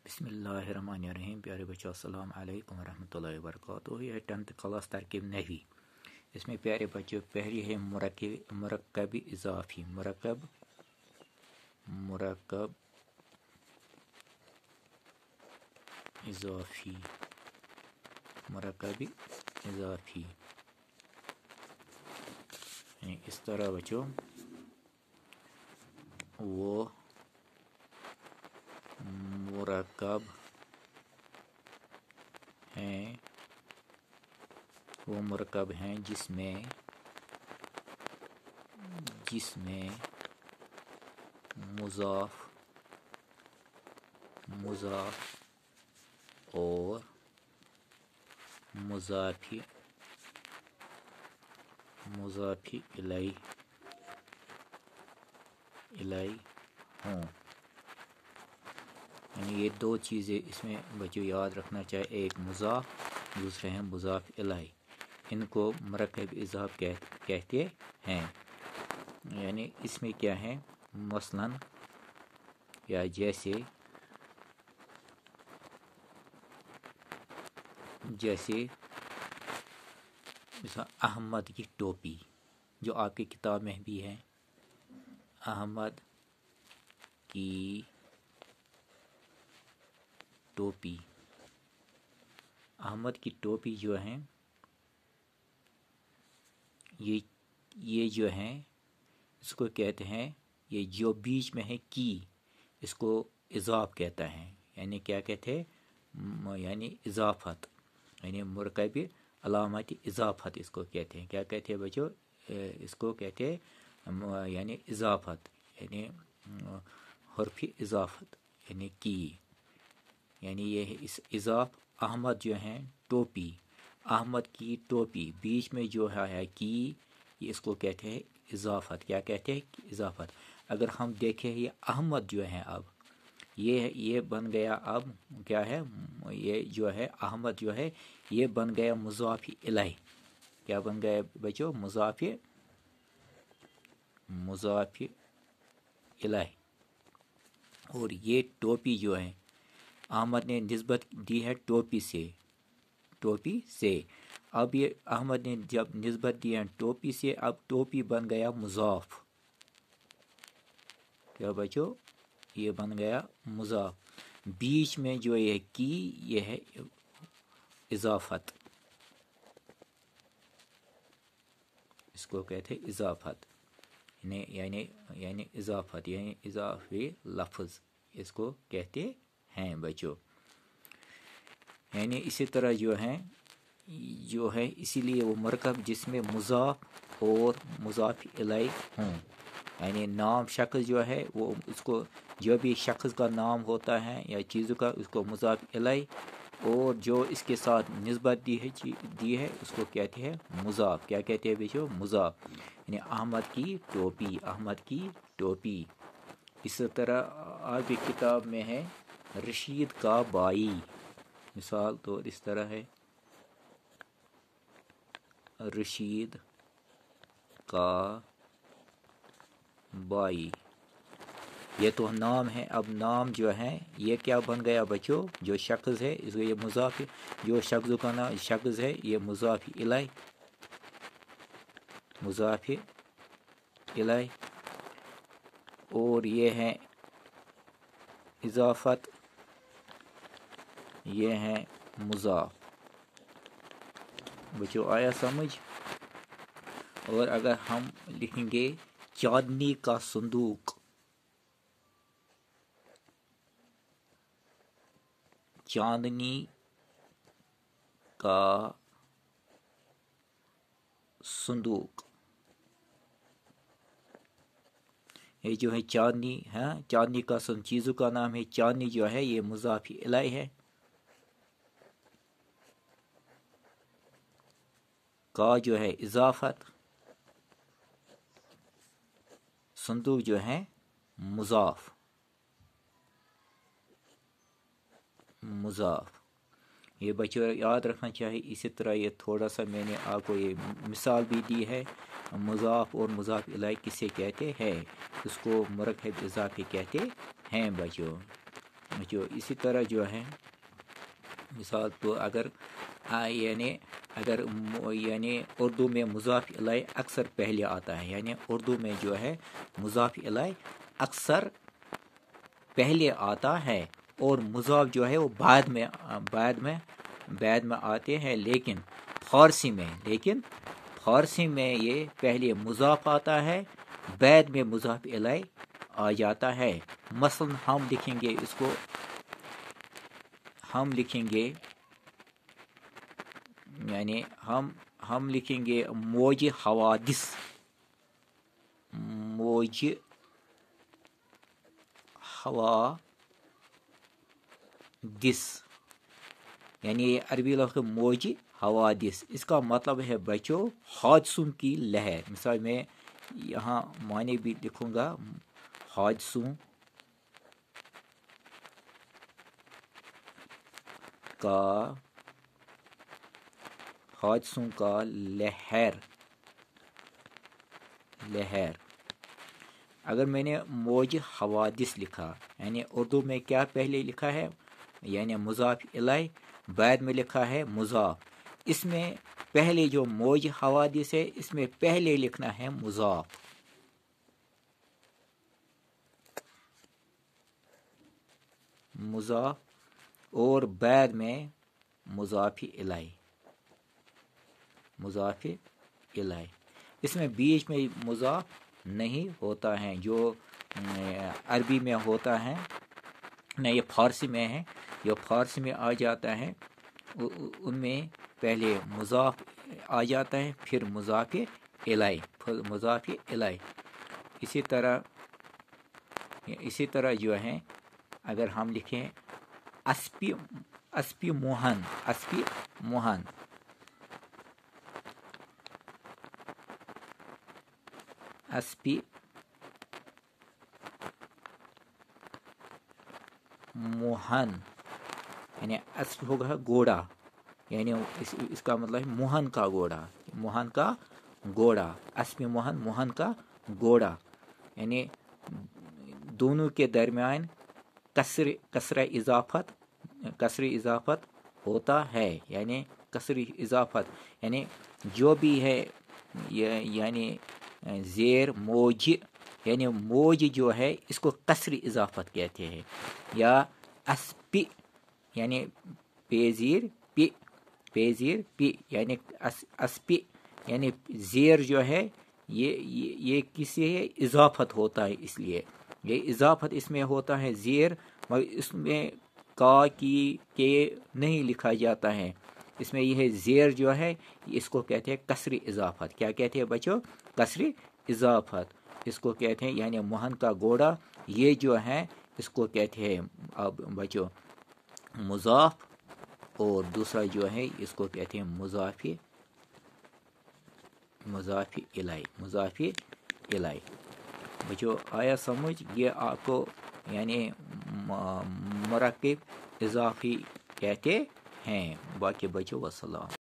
بسم اللہ الرحمن الرحیم. پیارے بچوں السلام علیکم ورحمۃ اللہ وبرکاتہ. یہ 10th کلاس ترکیب نحوی. اس میں پیارے بچوں پہلی ہے مرکب اضافی. مرکب اضافی. مرکب اضافی یعنی اس طرح بچوں وہ مرکب ہیں جس میں مضاف اور مضافی الیہ ہوں. یعنی یہ دو چیزیں اس میں بچوں یاد رکھنا چاہیے، ایک مضاف، دوسرے ہیں مضاف الیہ. ان کو مرکب اضاف کہتے ہیں. یعنی اس میں کیا ہے، مثلا یا جیسے احمد کی ٹوپی جو آپ کی کتاب میں بھی ہے. احمد کی ٹوپی. احمد کی ٹوپی جو ہے یہ جو ہے اس کو کہتے ہیں، یہ جو بیچ میں ہے کی، اس کو اضاف کہتا ہے. یعنی کیا کہتے ہیں، یعنی اضافت، یعنی مرکب علامت اضافت اس کو کہتے ہیں. کیا کہتے ہیں بچوں، اس کو کہتے ہیں یعنی اضافت، یعنی حرف اضافت یعنی کی. یعنی یہ اس اضاف احمد جو ہیں ٹوپی، احمد کی ٹوپی، بیچ میں جو ہے کی، یہ اس کو کہتے ہیں اضافت. کیا کہتے ہیں، اضافت. اگر ہم دیکھیں یہ احمد جو ہے، اب یہ بن گیا، اب کیا ہے، یہ جو ہے احمد جو ہے یہ بن گیا مضاف الیہ. کیا بن گیا بچوں، مضاف الیہ. اور یہ ٹوپی جو ہے احمد نے نسبت دی ہے ٹوپی سے. اب یہ احمد نے جب نسبت دی ہے ٹوپی سے، اب ٹوپی بن گیا مضاف. کیا بچوں، یہ بن گیا مضاف. بیچ میں جو یہ کی، یہ ہے اضافت، اس کو کہتے ہیں اضافت. یعنی اضافت یعنی اضافی لفظ اس کو کہتے ہیں بچوں. یعنی اسی طرح جو ہے اسی لیے وہ مرکب جس میں مضاف اور مضاف الیہ ہوں. یعنی نام شخص جو ہے وہ، اس کو جو بھی شخص کا نام ہوتا ہے یا چیزوں کا، اس کو مضاف الیہ، اور جو اس کے ساتھ نسبت دی ہے اس کو کہتے ہیں مضاف. کیا کہتے ہیں بچوں، مضاف. یعنی احمد کی ٹوپی. اس طرح آپ کی کتاب میں ہے رشید کا بھائی. مثال طور اس طرح ہے رشید کا بھائی. یہ تو نام ہے. اب نام جو ہے یہ کیا بن گیا بچوں، جو شخص ہے اس کو یہ مضاف، جو شخص کا نام شخص ہے یہ مضاف الیہ. اور یہ ہے اضافت، یہ ہے مضاف. بچوں آیا سمجھ؟ اور اگر ہم لکھیں گے چاندنی کا صندوق، چاندنی کا صندوق، یہ جو ہے چاندنی ہے، چاندنی کا صندوق چیزوں کا نام ہے. چاندنی جو ہے یہ مضاف الیہ ہے. کا جو ہے اضافت، صندوق جو ہے مضاف. یہ بچوں یاد رکھنا چاہیے. اسی طرح یہ تھوڑا سا میں نے آپ کو یہ مثال بھی دی ہے. مضاف اور مضاف الیہ کسے کہتے ہیں، اس کو مرکب اضافی کہتے ہیں بچوں. جو اسی طرح جو ہے مثال تو اگر یعنی اردو میں مضاف الیہ اکثر پہلے آتا ہے، یعنی اردو میں جو ہے مضاف الیہ اکثر پہلے آتا ہے اور مضاف جو ہے وہ بعد میں آتے ہیں، لیکن فارسی میں یہ پہلے مضاف آتا ہے، بعد میں مضاف الیہ آ جاتا ہے۔ مثلا ہم لکھیں گے اس کو، ہم لکھیں گے موج حوادث، موج حوادث، یعنی عربی لفظ موج حوادث، اس کا مطلب ہے بچوں حادثوں کی لہر۔ مثال میں یہاں معنی بھی لکھوں گا، حادثوں کا لہر۔ اگر میں نے موج حوادث لکھا، یعنی اردو میں کیا پہلے لکھا ہے، یعنی مضاف الیہ، بعد میں لکھا ہے مضاف، اس میں پہلے جو موج حوادث ہے اس میں پہلے لکھنا ہے مضاف، اور بعد میں مضاف الیہ۔ اس میں بیچ میں مضاف نہیں ہوتا ہے، جو عربی میں ہوتا ہے نہ، یہ فارسی میں ہے، جو فارسی میں آ جاتا ہے ان میں پہلے مضاف آ جاتا ہے، پھر مضاف الیہ۔ اسی طرح جو ہے اگر ہم لکھیں اسپی موہن، یعنی اسپ ہوگا گھوڑا، یعنی اس کا مطلب ہے موہن کا گھوڑا، اسپی موہن کا گھوڑا، یعنی دونوں کے درمیان کسر اضافت ہوتا ہے، یعنی کسر اضافت، یعنی جو بھی ہے یعنی زیر موج، یعنی موج جو ہے اس کو کسر اضافت کہتے ہیں، یا اسپی یعنی پیزیر پی یعنی اسپی، یعنی زیر جو ہے یہ کسی اضافت ہوتا ہے، اس لیے یہ اضافت اس میں ہوتا ہے زیر، مگر اس میں کا کی کے نہیں لکھا جاتا ہے، اس میں یہ زیر جو ہے اس کو کہتے ہیں کسری اضافت۔ کیا کہتے ہیں بچوں؟ کسری اضافت اس کو کہتے ہیں، یعنی موہن کا گھوڑا، یہ جو ہے اس کو کہتے ہیں اب بچوں مضاف، اور دوسرا جو ہے اس کو کہتے ہیں مضاف الیہ۔ بچوں آیا سمجھ؟ یہ آپ کو یعنی مرکب اضافی کہتے ہیں۔ باقی بچوں والسلام۔